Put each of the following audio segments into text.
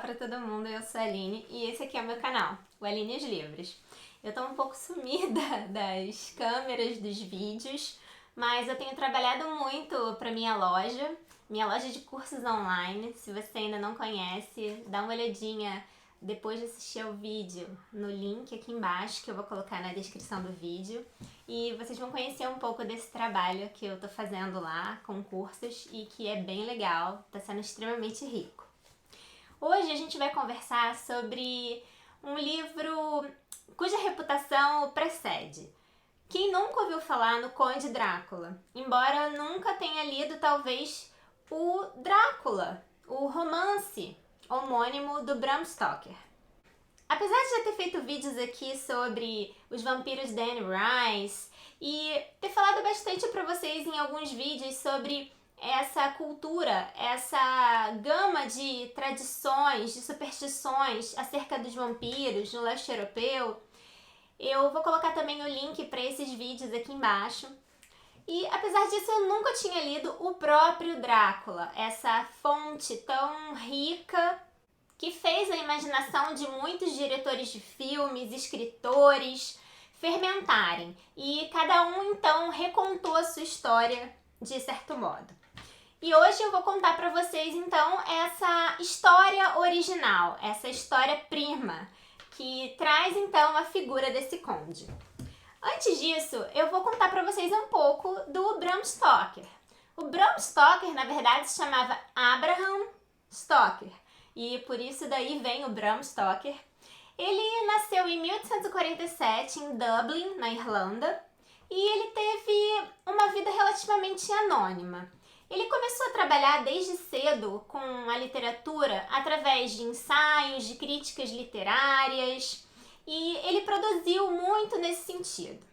pra todo mundo, eu sou a Aline e esse aqui é o meu canal, o Aline e os Livros. Eu tô um pouco sumida das câmeras, dos vídeos, mas eu tenho trabalhado muito pra minha loja de cursos online. Se você ainda não conhece, dá uma olhadinha depois de assistir ao vídeo no link aqui embaixo, que eu vou colocar na descrição do vídeo. E vocês vão conhecer um pouco desse trabalho que eu tô fazendo lá com cursos e que é bem legal, tá sendo extremamente rico. Hoje a gente vai conversar sobre um livro cuja reputação o precede. Quem nunca ouviu falar no Conde Drácula? Embora nunca tenha lido, talvez, o Drácula, o romance homônimo do Bram Stoker. Apesar de já ter feito vídeos aqui sobre os vampiros da Anne Rice e ter falado bastante para vocês em alguns vídeos sobre essa cultura, essa gama de tradições, de superstições acerca dos vampiros no leste europeu, eu vou colocar também o link para esses vídeos aqui embaixo. E apesar disso, eu nunca tinha lido o próprio Drácula, essa fonte tão rica que fez a imaginação de muitos diretores de filmes, escritores fermentarem. E cada um então recontou a sua história de certo modo. E hoje eu vou contar para vocês então essa história original, essa história prima, que traz então a figura desse conde. Antes disso, eu vou contar para vocês um pouco do Bram Stoker. O Bram Stoker, na verdade, se chamava Abraham Stoker, e por isso daí vem o Bram Stoker. Ele nasceu em 1847 em Dublin, na Irlanda, e ele teve uma vida relativamente anônima. Ele começou a trabalhar desde cedo com a literatura através de ensaios, de críticas literárias, e ele produziu muito nesse sentido.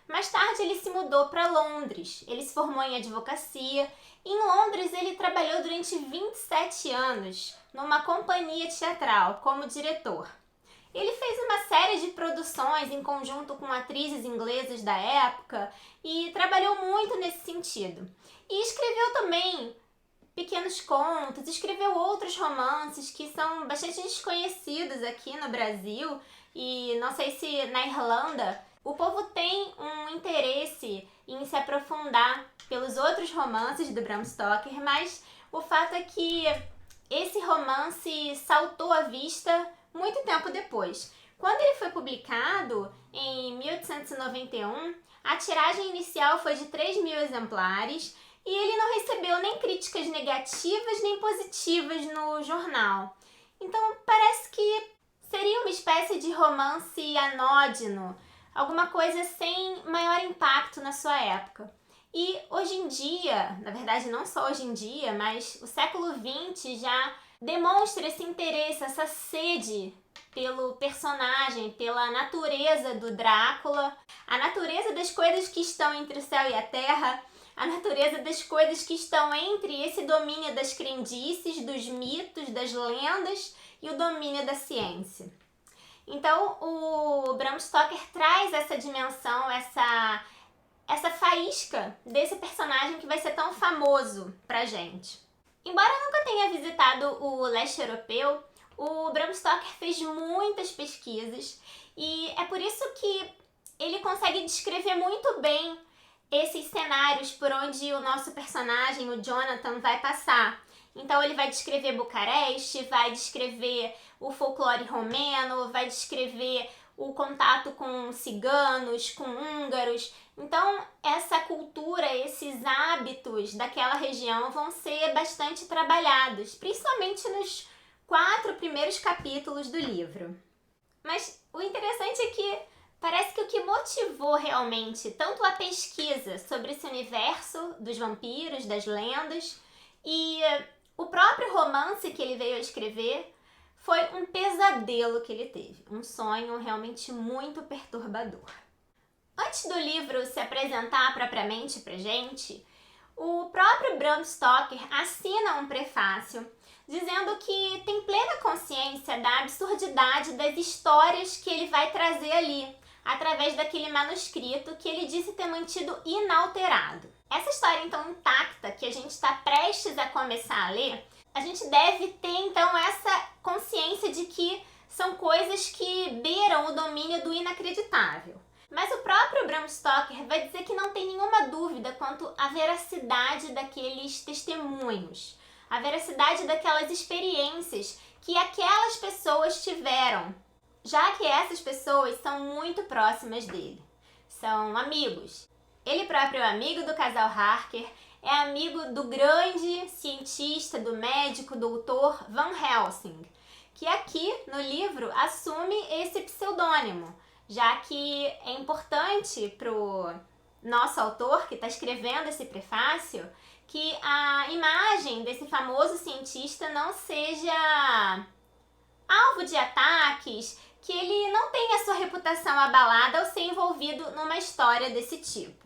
Mais tarde ele se mudou para Londres, ele se formou em advocacia. Em Londres ele trabalhou durante 27 anos numa companhia teatral como diretor. Ele fez uma série de produções em conjunto com atrizes inglesas da época e trabalhou muito nesse sentido. E escreveu também pequenos contos, escreveu outros romances que são bastante desconhecidos aqui no Brasil e não sei se na Irlanda o povo tem um interesse em se aprofundar pelos outros romances do Bram Stoker, mas o fato é que esse romance saltou à vista muito tempo depois. Quando ele foi publicado, em 1891, a tiragem inicial foi de 3.000 exemplares e ele não recebeu nem críticas negativas nem positivas no jornal. Então parece que seria uma espécie de romance anódino, alguma coisa sem maior impacto na sua época. E hoje em dia, na verdade não só hoje em dia, mas o século XX já demonstra esse interesse, essa sede pelo personagem, pela natureza do Drácula, a natureza das coisas que estão entre o céu e a terra, a natureza das coisas que estão entre esse domínio das crendices, dos mitos, das lendas e o domínio da ciência. Então o Bram Stoker traz essa dimensão, essa faísca desse personagem que vai ser tão famoso pra gente. Embora eu nunca tenha visitado o leste europeu, o Bram Stoker fez muitas pesquisas e é por isso que ele consegue descrever muito bem esses cenários por onde o nosso personagem, o Jonathan, vai passar. Então ele vai descrever Bucareste, vai descrever o folclore romeno, vai descrever o contato com ciganos, com húngaros. Então essa cultura, esses hábitos daquela região vão ser bastante trabalhados, principalmente nos 4 primeiros capítulos do livro. Mas o interessante é que parece que o que motivou realmente tanto a pesquisa sobre esse universo dos vampiros, das lendas, e o próprio romance que ele veio a escrever foi um pesadelo que ele teve, um sonho realmente muito perturbador. Antes do livro se apresentar propriamente pra gente, o próprio Bram Stoker assina um prefácio dizendo que tem plena consciência da absurdidade das histórias que ele vai trazer ali, através daquele manuscrito que ele disse ter mantido inalterado. Essa história então intacta, que a gente está prestes a começar a ler, a gente deve ter então essa consciência do inacreditável. Mas o próprio Bram Stoker vai dizer que não tem nenhuma dúvida quanto à veracidade daqueles testemunhos, a veracidade daquelas experiências que aquelas pessoas tiveram, já que essas pessoas são muito próximas dele, são amigos. Ele próprio é amigo do casal Harker, é amigo do grande cientista, do médico, doutor Van Helsing, que aqui no livro assume esse pseudônimo, já que é importante para o nosso autor, que está escrevendo esse prefácio, que a imagem desse famoso cientista não seja alvo de ataques, que ele não tenha a sua reputação abalada ao ser envolvido numa história desse tipo.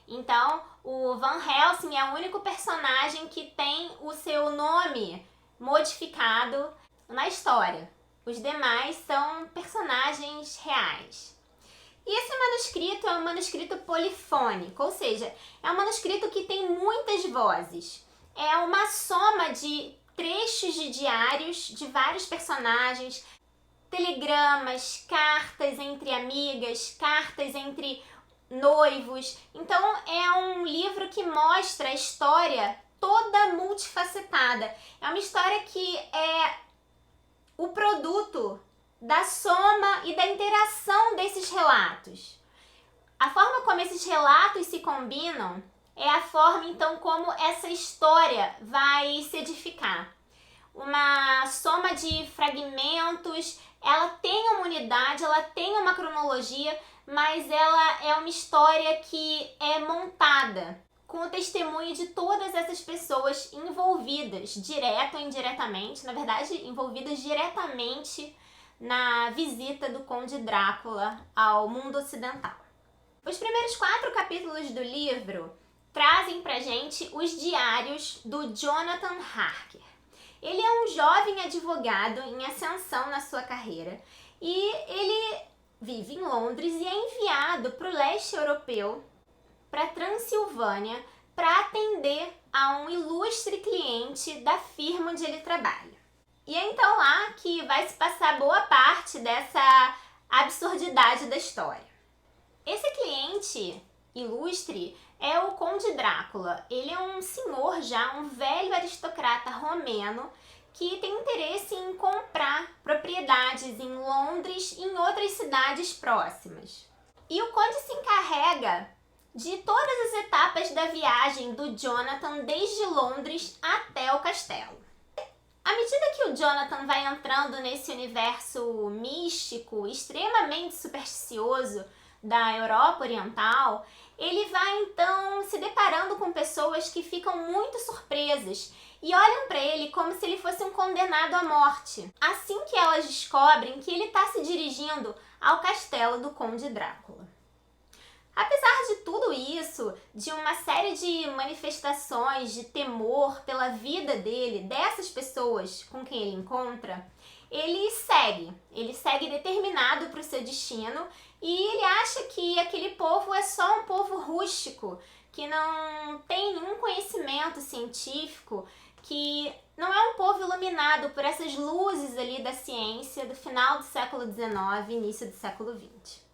Então, o Van Helsing é o único personagem que tem o seu nome modificado na história. Os demais são personagens reais. E esse manuscrito é um manuscrito polifônico, ou seja, é um manuscrito que tem muitas vozes. É uma soma de trechos de diários de vários personagens, telegramas, cartas entre amigas, cartas entre noivos. Então é um livro que mostra a história toda multifacetada. É uma história que é o produto da soma e da interação desses relatos. A forma como esses relatos se combinam é a forma, então, como essa história vai se edificar. Uma soma de fragmentos, ela tem uma unidade, ela tem uma cronologia, mas ela é uma história que é montada com o testemunho de todas essas pessoas envolvidas, direto ou indiretamente, na verdade, envolvidas diretamente na visita do Conde Drácula ao mundo ocidental. Os primeiros 4 capítulos do livro trazem pra gente os diários do Jonathan Harker. Ele é um jovem advogado em ascensão na sua carreira e ele vive em Londres e é enviado para o leste europeu, para Transilvânia, para atender a um ilustre cliente da firma onde ele trabalha. E é então lá que vai se passar boa parte dessa absurdidade da história. Esse cliente ilustre é o Conde Drácula. Ele é um senhor já, um velho aristocrata romeno que tem interesse em comprar propriedades em Londres e em outras cidades próximas. E o conde se encarrega de todas as etapas da viagem do Jonathan desde Londres até o castelo. À medida que o Jonathan vai entrando nesse universo místico, extremamente supersticioso da Europa Oriental, ele vai então se deparando com pessoas que ficam muito surpresas e olham para ele como se ele fosse um condenado à morte. Assim que elas descobrem que ele está se dirigindo ao castelo do Conde Drácula. Apesar de tudo isso, de uma série de manifestações de temor pela vida dele, dessas pessoas com quem ele encontra, ele segue determinado para o seu destino e ele acha que aquele povo é só um povo rústico, que não tem nenhum conhecimento científico, que não é um povo iluminado por essas luzes ali da ciência do final do século XIX e início do século XX.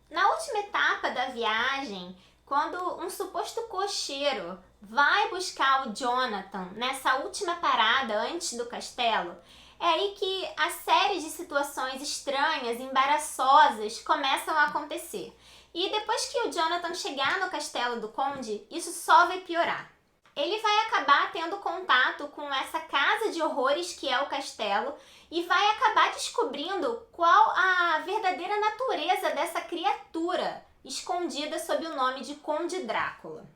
Na última etapa da viagem, quando um suposto cocheiro vai buscar o Jonathan nessa última parada antes do castelo, é aí que a série de situações estranhas, embaraçosas começam a acontecer. E depois que o Jonathan chegar no castelo do conde, isso só vai piorar. Ele vai acabar tendo contato com essa casa de horrores que é o castelo e vai acabar descobrindo qual a verdadeira natureza dessa criatura escondida sob o nome de Conde Drácula.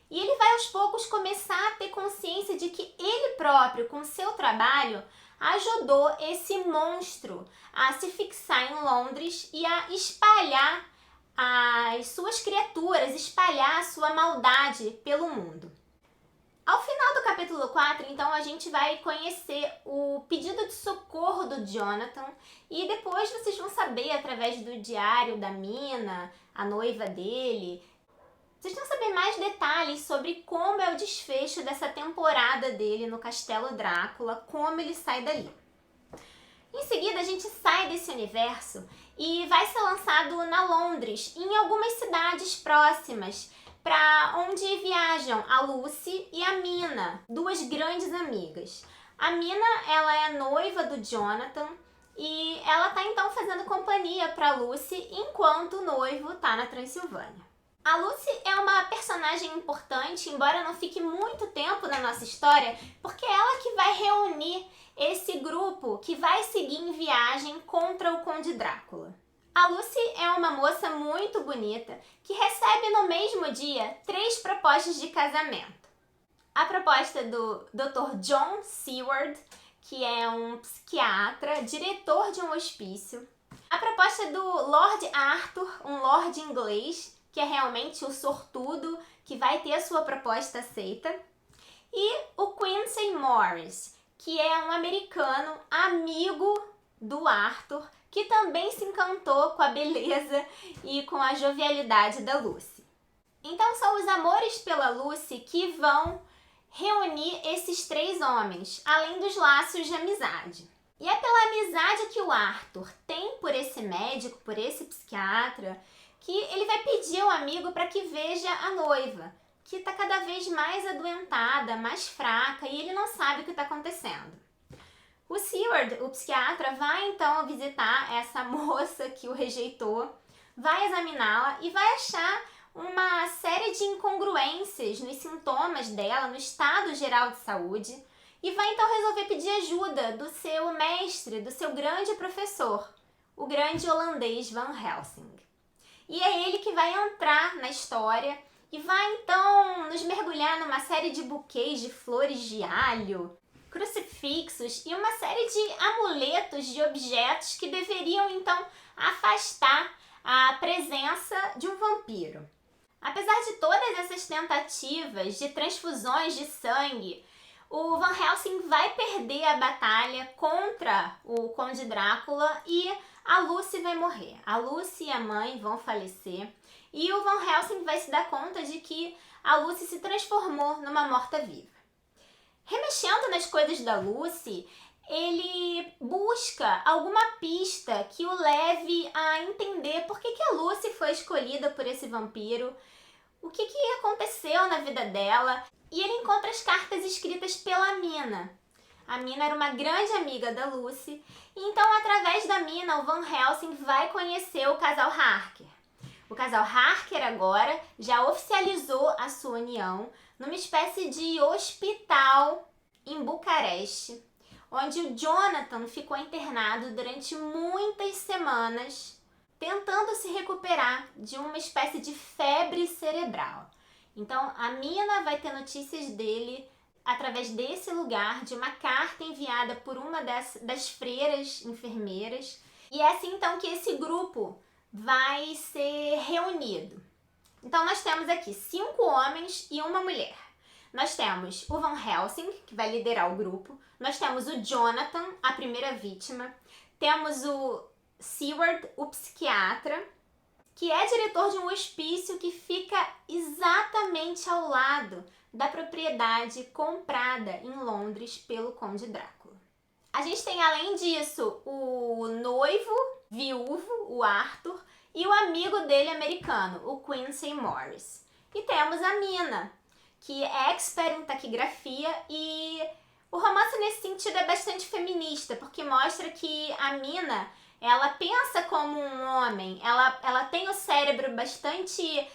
E ele vai aos poucos começar a ter consciência de que ele próprio, com seu trabalho, ajudou esse monstro a se fixar em Londres e a espalhar as suas criaturas, espalhar a sua maldade pelo mundo. Ao final do capítulo 4, então, a gente vai conhecer o pedido de socorro do Jonathan e depois vocês vão saber, através do diário da Mina, a noiva dele, vocês vão saber mais detalhes sobre como é o desfecho dessa temporada dele no Castelo Drácula, como ele sai dali. Em seguida, a gente sai desse universo e vai ser lançado na Londres, em algumas cidades próximas, para onde viajam a Lucy e a Mina, duas grandes amigas. A Mina, ela é noiva do Jonathan e ela tá então fazendo companhia para Lucy enquanto o noivo tá na Transilvânia. A Lucy é uma personagem importante, embora não fique muito tempo na nossa história, porque é ela que vai reunir esse grupo que vai seguir em viagem contra o Conde Drácula. A Lucy é uma moça muito bonita que recebe no mesmo dia 3 propostas de casamento. A proposta do Dr. John Seward, que é um psiquiatra, diretor de um hospício. A proposta do Lord Arthur, um lord inglês, que é realmente o sortudo que vai ter a sua proposta aceita. E o Quincy Morris, que é um americano amigo do Arthur, que também se encantou com a beleza e com a jovialidade da Lucy. Então são os amores pela Lucy que vão reunir esses 3 homens, além dos laços de amizade. E é pela amizade que o Arthur tem por esse médico, por esse psiquiatra, que ele vai pedir ao amigo para que veja a noiva, que está cada vez mais adoentada, mais fraca, e ele não sabe o que está acontecendo. O Seward, o psiquiatra, vai então visitar essa moça que o rejeitou, vai examiná-la e vai achar uma série de incongruências nos sintomas dela, no estado geral de saúde, e vai então resolver pedir ajuda do seu mestre, do seu grande professor, o grande holandês Van Helsing. E é ele que vai entrar na história e vai então nos mergulhar numa série de buquês de flores de alho, crucifixos e uma série de amuletos de objetos que deveriam então afastar a presença de um vampiro. Apesar de todas essas tentativas de transfusões de sangue, o Van Helsing vai perder a batalha contra o Conde Drácula e a Lucy vai morrer. A Lucy e a mãe vão falecer e o Van Helsing vai se dar conta de que a Lucy se transformou numa morta-viva. Remexendo nas coisas da Lucy, ele busca alguma pista que o leve a entender por que a Lucy foi escolhida por esse vampiro, o que aconteceu na vida dela, e ele encontra as cartas escritas pela Mina. A Mina era uma grande amiga da Lucy, e então através da Mina o Van Helsing vai conhecer o casal Harker. O casal Harker agora já oficializou a sua união numa espécie de hospital em Bucareste, onde o Jonathan ficou internado durante muitas semanas, tentando se recuperar de uma espécie de febre cerebral. Então a Mina vai ter notícias dele através desse lugar, de uma carta enviada por uma das freiras enfermeiras. E é assim então que esse grupo vai ser reunido. Então nós temos aqui 5 homens e uma mulher. Nós temos o Van Helsing, que vai liderar o grupo. Nós temos o Jonathan, a primeira vítima. Temos o Seward, o psiquiatra, que é diretor de um hospício que fica exatamente ao lado da propriedade comprada em Londres pelo Conde Drácula. A gente tem, além disso, o noivo, viúvo, o Arthur, e o amigo dele americano, o Quincy Morris. E temos a Mina, que é expert em taquigrafia, e o romance nesse sentido é bastante feminista, porque mostra que a Mina, ela pensa como um homem, ela tem o cérebro bastante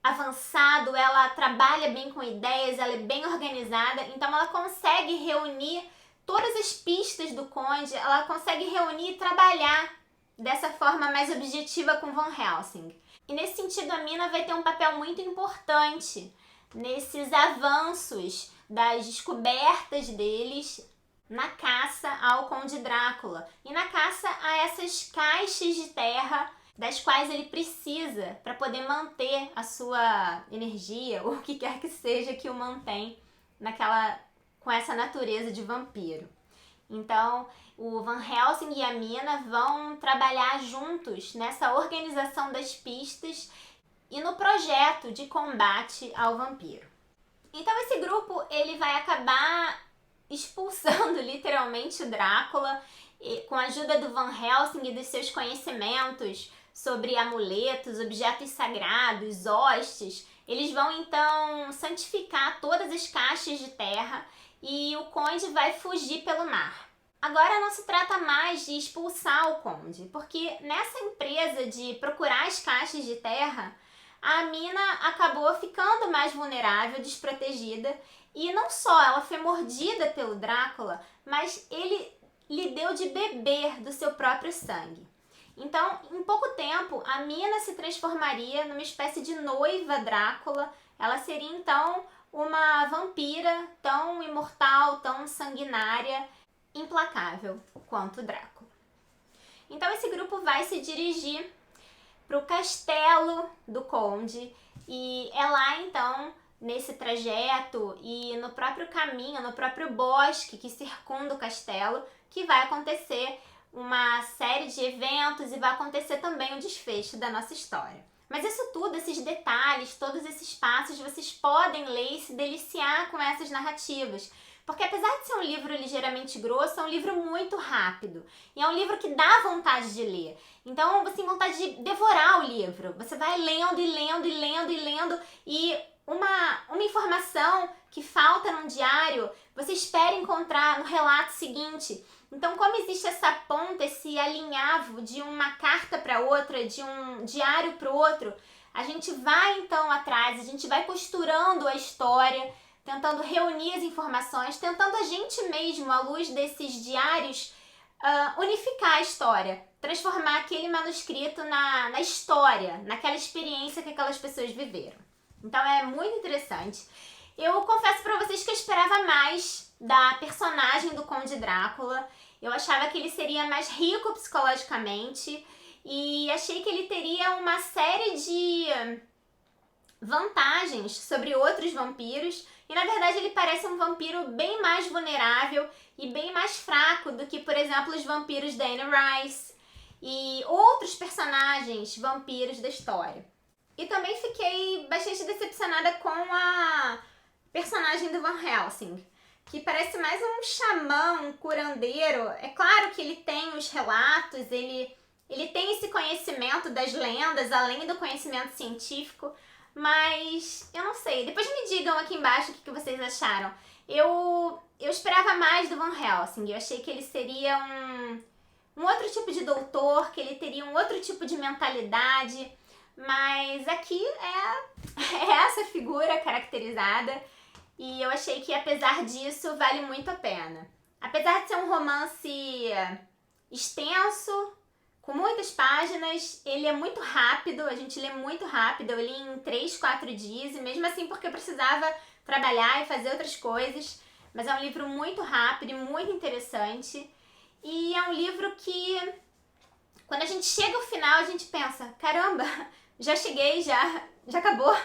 avançado, ela trabalha bem com ideias, ela é bem organizada, então ela consegue reunir todas as pistas do Conde, ela consegue reunir e trabalhar dessa forma mais objetiva com Van Helsing. E nesse sentido a Mina vai ter um papel muito importante nesses avanços das descobertas deles na caça ao Conde Drácula e na caça a essas caixas de terra das quais ele precisa para poder manter a sua energia, ou o que quer que seja que o mantém com essa natureza de vampiro. Então, o Van Helsing e a Mina vão trabalhar juntos nessa organização das pistas e no projeto de combate ao vampiro. Então esse grupo ele vai acabar expulsando literalmente o Drácula, com a ajuda do Van Helsing e dos seus conhecimentos sobre amuletos, objetos sagrados, hostes. Eles vão então santificar todas as caixas de terra e o conde vai fugir pelo mar. Agora não se trata mais de expulsar o conde, porque nessa empresa de procurar as caixas de terra, a Mina acabou ficando mais vulnerável, desprotegida, e não só ela foi mordida pelo Drácula, mas ele lhe deu de beber do seu próprio sangue. Então, em pouco tempo, a Mina se transformaria numa espécie de noiva Drácula. Ela seria então uma vampira tão imortal, tão sanguinária, implacável quanto o Drácula. Então esse grupo vai se dirigir para o castelo do conde e é lá então, nesse trajeto e no próprio caminho, no próprio bosque que circunda o castelo, que vai acontecer uma série de eventos e vai acontecer também o desfecho da nossa história. Mas isso tudo, esses detalhes, todos esses passos, vocês podem ler e se deliciar com essas narrativas. Porque apesar de ser um livro ligeiramente grosso, é um livro muito rápido. E é um livro que dá vontade de ler. Então você tem vontade de devorar o livro. Você vai lendo e lendo e lendo e lendo. E uma informação que falta num diário, você espera encontrar no relato seguinte. Então, como existe essa ponta, esse alinhavo de uma carta para outra, de um diário para o outro, a gente vai então atrás, a gente vai costurando a história, tentando reunir as informações, tentando a gente mesmo, à luz desses diários, unificar a história, transformar aquele manuscrito na história, naquela experiência que aquelas pessoas viveram. Então é muito interessante. Eu confesso pra vocês que eu esperava mais da personagem do Conde Drácula. Eu achava que ele seria mais rico psicologicamente e achei que ele teria uma série de vantagens sobre outros vampiros. E na verdade ele parece um vampiro bem mais vulnerável e bem mais fraco do que, por exemplo, os vampiros da Anne Rice e outros personagens vampiros da história. E também fiquei bastante decepcionada com a personagem do Van Helsing, que parece mais um xamã, um curandeiro. É claro que ele tem os relatos, ele tem esse conhecimento das lendas, além do conhecimento científico, mas eu não sei. Depois me digam aqui embaixo o que vocês acharam. Eu esperava mais do Van Helsing. Eu achei que ele seria um outro tipo de doutor, que ele teria um outro tipo de mentalidade, mas aqui é essa figura caracterizada e eu achei que apesar disso vale muito a pena. Apesar de ser um romance extenso, com muitas páginas, ele é muito rápido, a gente lê muito rápido, eu li em 3, 4 dias, e mesmo assim porque eu precisava trabalhar e fazer outras coisas, mas é um livro muito rápido e muito interessante, e é um livro que, quando a gente chega ao final, a gente pensa, caramba, já cheguei, já acabou,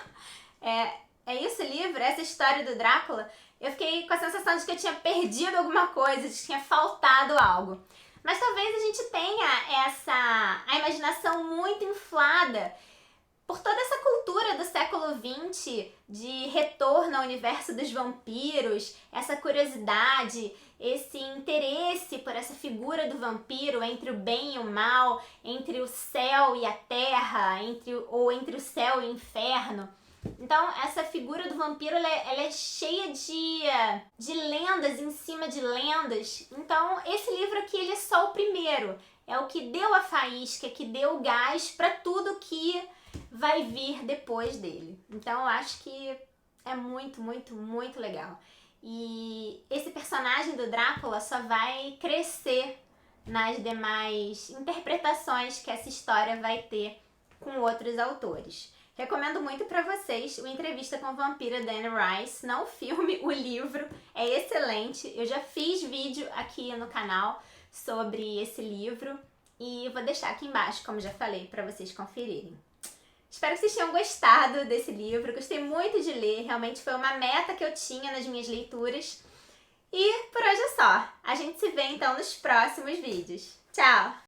é isso o livro, essa história do Drácula? Eu fiquei com a sensação de que eu tinha perdido alguma coisa, de que tinha faltado algo. Mas talvez a gente tenha a imaginação muito inflada por toda essa cultura do século XX de retorno ao universo dos vampiros, essa curiosidade, esse interesse por essa figura do vampiro entre o bem e o mal, entre o céu e a terra, entre o céu e o inferno. Então, essa figura do vampiro, ela é cheia de lendas em cima de lendas. Então, esse livro aqui, ele é só o primeiro. É o que deu a faísca, que deu o gás para tudo que vai vir depois dele. Então, eu acho que é muito, muito, muito legal. E esse personagem do Drácula só vai crescer nas demais interpretações que essa história vai ter com outros autores. Recomendo muito pra vocês o Entrevista com a Vampira da Anne Rice, não o filme, o livro, é excelente. Eu já fiz vídeo aqui no canal sobre esse livro e vou deixar aqui embaixo, como já falei, pra vocês conferirem. Espero que vocês tenham gostado desse livro, gostei muito de ler, realmente foi uma meta que eu tinha nas minhas leituras. E por hoje é só, a gente se vê então nos próximos vídeos. Tchau!